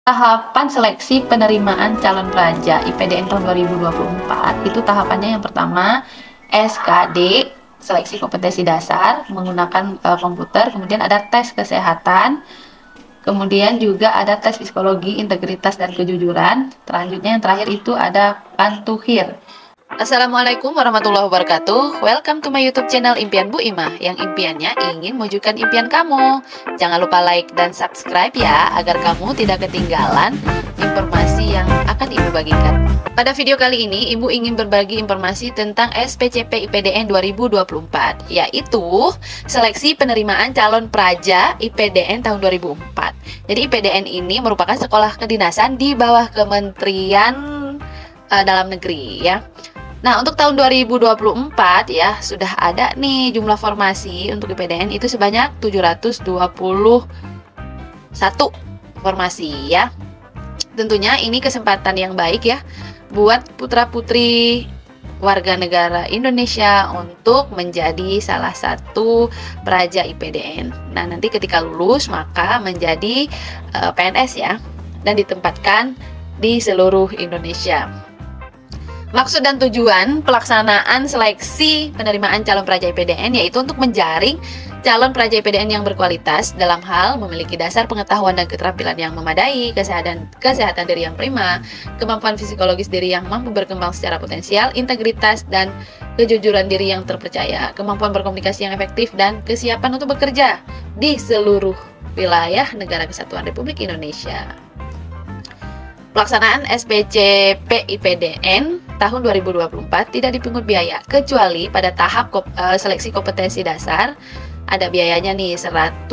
Tahapan seleksi penerimaan calon pelajar IPDN tahun 2024 itu tahapannya yang pertama SKD, seleksi kompetensi dasar menggunakan komputer, kemudian ada tes kesehatan, kemudian juga ada tes psikologi, integritas dan kejujuran. Selanjutnya yang terakhir itu ada pantuhir. Assalamualaikum warahmatullahi wabarakatuh. Welcome to my YouTube channel Impian Bu Imah, yang impiannya ingin mewujudkan impian kamu. Jangan lupa like dan subscribe ya, agar kamu tidak ketinggalan informasi yang akan Ibu bagikan. Pada video kali ini, Ibu ingin berbagi informasi tentang SPCP IPDN 2024, yaitu seleksi penerimaan calon praja IPDN tahun 2004. Jadi IPDN ini merupakan sekolah kedinasan di bawah Kementerian Dalam Negeri ya. Nah, untuk tahun 2024 ya sudah ada nih jumlah formasi untuk IPDN itu sebanyak 721 formasi ya. Tentunya ini kesempatan yang baik ya buat putra-putri warga negara Indonesia untuk menjadi salah satu praja IPDN. Nah, nanti ketika lulus maka menjadi PNS ya, dan ditempatkan di seluruh Indonesia. Maksud dan tujuan pelaksanaan seleksi penerimaan calon praja IPDN yaitu untuk menjaring calon praja IPDN yang berkualitas dalam hal memiliki dasar pengetahuan dan keterampilan yang memadai, kesehatan diri yang prima, kemampuan psikologis diri yang mampu berkembang secara potensial, integritas dan kejujuran diri yang terpercaya, kemampuan berkomunikasi yang efektif, dan kesiapan untuk bekerja di seluruh wilayah Negara Kesatuan Republik Indonesia. Pelaksanaan SPCP IPDN tahun 2024 tidak dipungut biaya kecuali pada tahap seleksi kompetensi dasar ada biayanya nih 100.000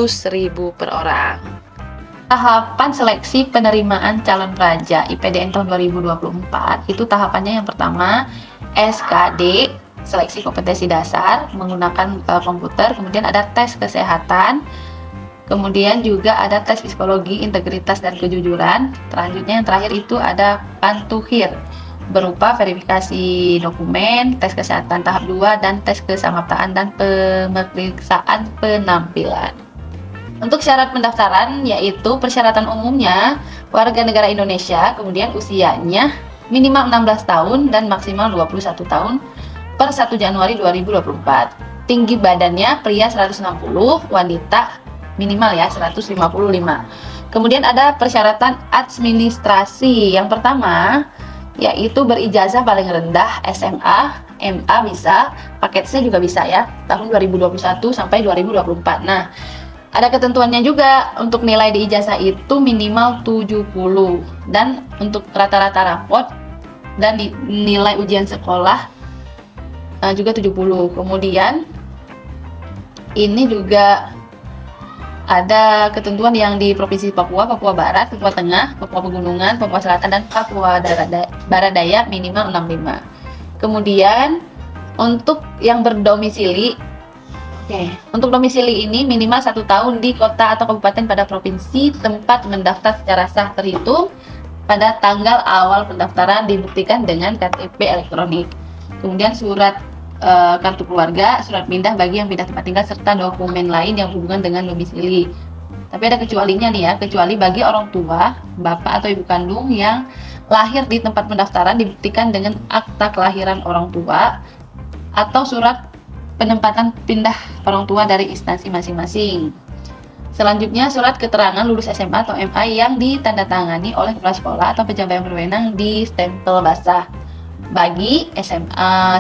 per orang. Tahapan seleksi penerimaan calon praja IPDN tahun 2024 itu tahapannya yang pertama SKD, seleksi kompetensi dasar menggunakan komputer, kemudian ada tes kesehatan, kemudian juga ada tes psikologi, integritas dan kejujuran. Selanjutnya yang terakhir itu ada pantuhir, berupa verifikasi dokumen, tes kesehatan tahap 2, dan tes kesamaptaan dan pemeriksaan penampilan. Untuk syarat pendaftaran yaitu persyaratan umumnya warga negara Indonesia, kemudian usianya minimal 16 tahun dan maksimal 21 tahun per 1 Januari 2024. Tinggi badannya pria 160, wanita minimal ya 155. Kemudian ada persyaratan administrasi. Yang pertama yaitu berijazah paling rendah SMA, MA bisa, paket C juga bisa ya, tahun 2021 sampai 2024. Nah, ada ketentuannya juga. Untuk nilai di ijazah itu minimal 70 dan untuk rata-rata rapot dan nilai ujian sekolah juga 70. Kemudian ini juga ada ketentuan yang di Provinsi Papua, Papua Barat, Papua Tengah, Papua Pegunungan, Papua Selatan, dan Papua Barat Daya minimal 65. Kemudian untuk yang berdomisili, untuk domisili ini minimal 1 tahun di kota atau kabupaten pada provinsi tempat mendaftar secara sah terhitung pada tanggal awal pendaftaran, dibuktikan dengan KTP elektronik. Kemudian surat kartu keluarga, surat pindah bagi yang pindah tempat tinggal, serta dokumen lain yang berhubungan dengan domisili. Tapi ada kecualinya nih ya, kecuali bagi orang tua, bapak atau ibu kandung yang lahir di tempat pendaftaran dibuktikan dengan akta kelahiran orang tua atau surat penempatan pindah orang tua dari instansi masing-masing. Selanjutnya surat keterangan lulus SMA atau MA yang ditandatangani oleh kepala sekolah atau pejabat yang berwenang di stempel basah bagi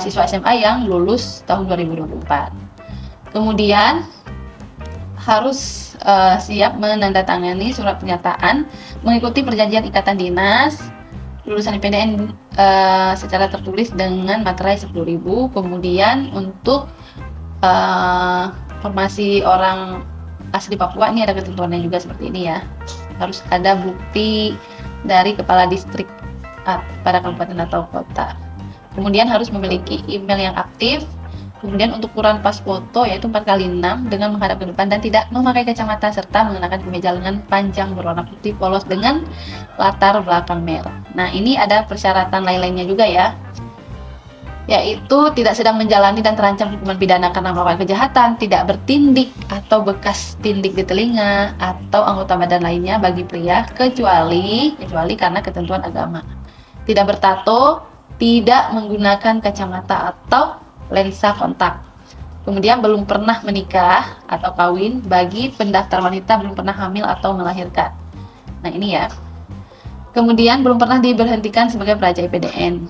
siswa SMA yang lulus tahun 2024. Kemudian harus siap menandatangani surat pernyataan mengikuti perjanjian ikatan dinas lulusan IPDN secara tertulis dengan materai 10.000. Kemudian untuk formasi orang asli Papua ini ada ketentuannya juga seperti ini ya. Harus ada bukti dari kepala distrik pada kabupaten atau kota. Kemudian harus memiliki email yang aktif. Kemudian untuk ukuran pas foto yaitu 4x6 dengan menghadap ke depan dan tidak memakai kacamata, serta mengenakan kemeja lengan panjang berwarna putih polos dengan latar belakang merah. Nah, ini ada persyaratan lain-lainnya juga ya. yaitu tidak sedang menjalani dan terancam hukuman pidana karena melakukan kejahatan, tidak bertindik atau bekas tindik di telinga atau anggota badan lainnya bagi pria kecuali karena ketentuan agama. Tidak bertato, tidak menggunakan kacamata atau lensa kontak. Kemudian belum pernah menikah atau kawin bagi pendaftar wanita belum pernah hamil atau melahirkan. Nah, ini ya. Kemudian belum pernah diberhentikan sebagai pelajar IPDN.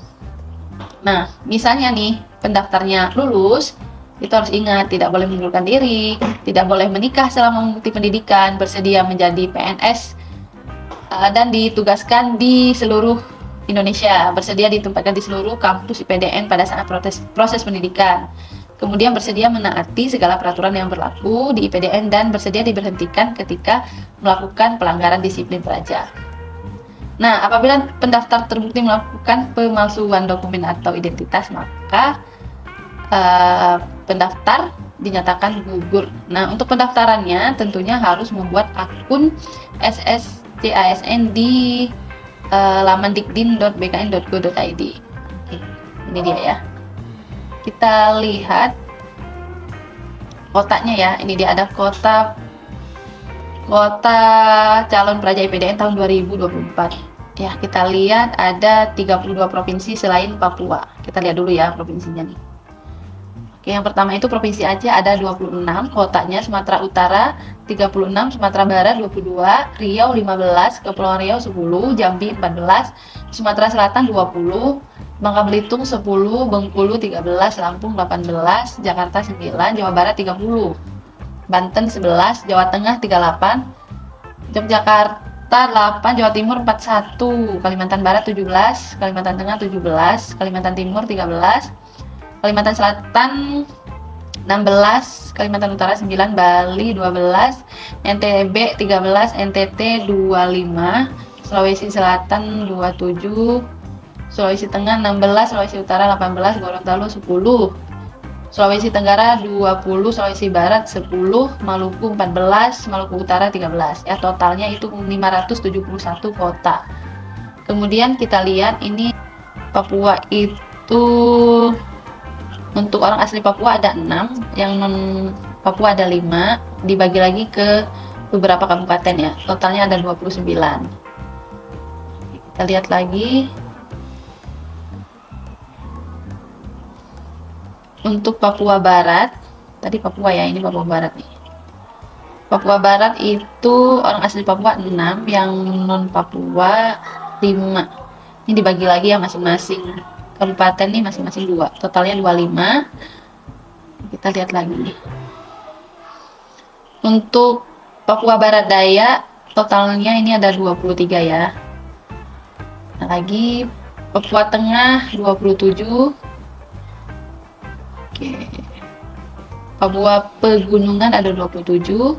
Nah, misalnya nih, pendaftarnya lulus, itu harus ingat, tidak boleh mengundurkan diri, tidak boleh menikah selama mengikuti pendidikan, bersedia menjadi PNS, dan ditugaskan di seluruh Indonesia, bersedia ditempatkan di seluruh kampus IPDN pada saat proses pendidikan. Kemudian bersedia menaati segala peraturan yang berlaku di IPDN dan bersedia diberhentikan ketika melakukan pelanggaran disiplin pelajar. Nah, apabila pendaftar terbukti melakukan pemalsuan dokumen atau identitas, maka pendaftar dinyatakan gugur. Nah, untuk pendaftarannya tentunya harus membuat akun SSCASN di laman dikdin.bkn.go.id. Ini dia ya. Kita lihat kotaknya ya. Ini dia, ada kota calon pelajar IPDN tahun 2024. Ya, kita lihat ada 32 provinsi selain Papua. Kita lihat dulu ya provinsinya nih. Oke, yang pertama itu Provinsi Aceh ada 26 kotanya, Sumatera Utara 36, Sumatera Barat 22, Riau 15, Kepulauan Riau 10, Jambi 14, Sumatera Selatan 20, Bangka Belitung 10, Bengkulu 13, Lampung 18, Jakarta 9, Jawa Barat 30, Banten 11, Jawa Tengah 38, Yogyakarta 8, Jawa Timur 41, Kalimantan Barat 17, Kalimantan Tengah 17, Kalimantan Timur 13, Kalimantan Selatan 16, Kalimantan Utara 9, Bali 12, NTB 13, NTT 25, Sulawesi Selatan 27, Sulawesi Tengah 16, Sulawesi Utara 18, Gorontalo 10, Sulawesi Tenggara 20, Sulawesi Barat 10, Maluku 14, Maluku Utara 13. Ya, totalnya itu 571 kota. Kemudian kita lihat ini Papua itu untuk orang asli Papua ada 6, yang non Papua ada 5, dibagi lagi ke beberapa kabupaten ya. Totalnya ada 29. Kita lihat lagi. Untuk Papua Barat, tadi Papua ya, ini Papua Barat nih. Papua Barat itu orang asli Papua 6, yang non Papua 5. Ini dibagi lagi ya masing-masing kabupaten nih, masing-masing 2. Totalnya 25. Kita lihat lagi nih. Untuk Papua Barat Daya, totalnya ini ada 23 ya. Nah, lagi Papua Tengah 27. Oke. Papua Pegunungan ada 27.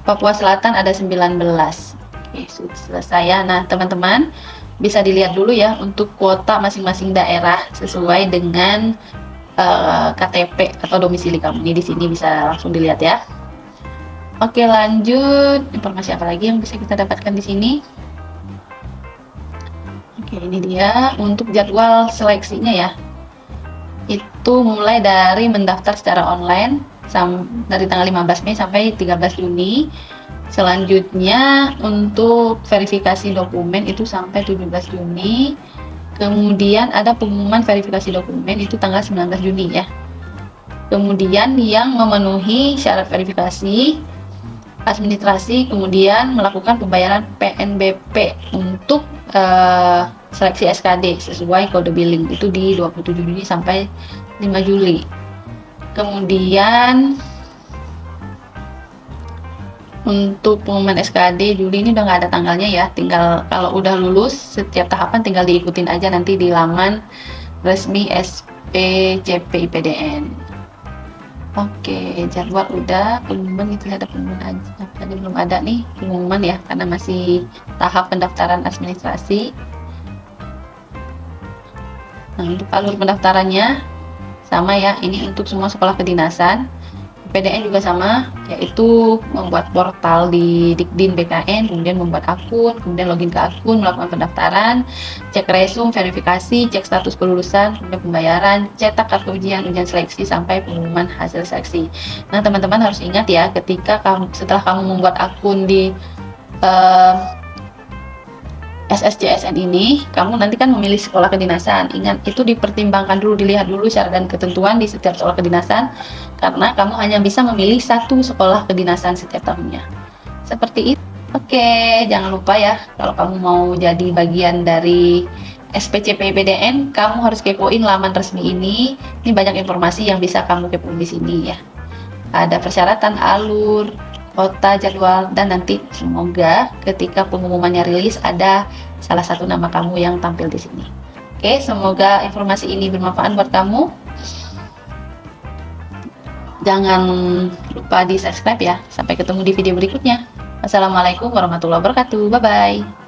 Papua Selatan ada 19. Oke, sudah selesai ya. Nah, teman-teman bisa dilihat dulu ya untuk kuota masing-masing daerah sesuai dengan KTP atau domisili kamu. Ini di sini bisa langsung dilihat ya. Oke, lanjut. Informasi apa lagi yang bisa kita dapatkan di sini? Oke, ini dia untuk jadwal seleksinya ya. Itu mulai dari mendaftar secara online dari tanggal 15 Mei sampai 13 Juni. Selanjutnya untuk verifikasi dokumen itu sampai 17 Juni. Kemudian ada pengumuman verifikasi dokumen itu tanggal 19 Juni ya. Kemudian yang memenuhi syarat verifikasi administrasi kemudian melakukan pembayaran PNBP untuk seleksi SKD sesuai kode billing itu di 27 Juni sampai 5 Juli. Kemudian untuk pengumuman SKD Juli ini udah nggak ada tanggalnya ya, tinggal kalau udah lulus setiap tahapan tinggal diikutin aja nanti di laman resmi SPCP IPDN. Oke, jadwal udah, pengumuman itu ada pengumuman aja, tadi belum ada nih pengumuman ya karena masih tahap pendaftaran administrasi. Nah, untuk alur pendaftarannya sama ya, ini untuk semua sekolah kedinasan PDN juga sama, yaitu membuat portal di Dikdin BKN, kemudian membuat akun, kemudian login ke akun, melakukan pendaftaran, cek resume, verifikasi, cek status kelulusan, kemudian pembayaran, cetak kartu ujian seleksi, sampai pengumuman hasil seleksi. Nah, teman-teman harus ingat ya, ketika setelah kamu membuat akun di SSJSN ini, kamu nanti kan memilih sekolah kedinasan. Ingat, itu dipertimbangkan dulu, dilihat dulu syarat dan ketentuan di setiap sekolah kedinasan, karena kamu hanya bisa memilih satu sekolah kedinasan setiap tahunnya. Seperti itu. Oke, jangan lupa ya, kalau kamu mau jadi bagian dari SPCP PDN, kamu harus kepoin laman resmi ini. Ini banyak informasi yang bisa kamu kepoin di sini ya. Ada persyaratan, alur, kota, jadwal, dan nanti semoga ketika pengumumannya rilis ada salah satu nama kamu yang tampil di sini. Oke, semoga informasi ini bermanfaat buat kamu. Jangan lupa di subscribe ya. Sampai ketemu di video berikutnya. Assalamualaikum warahmatullahi wabarakatuh. Bye bye.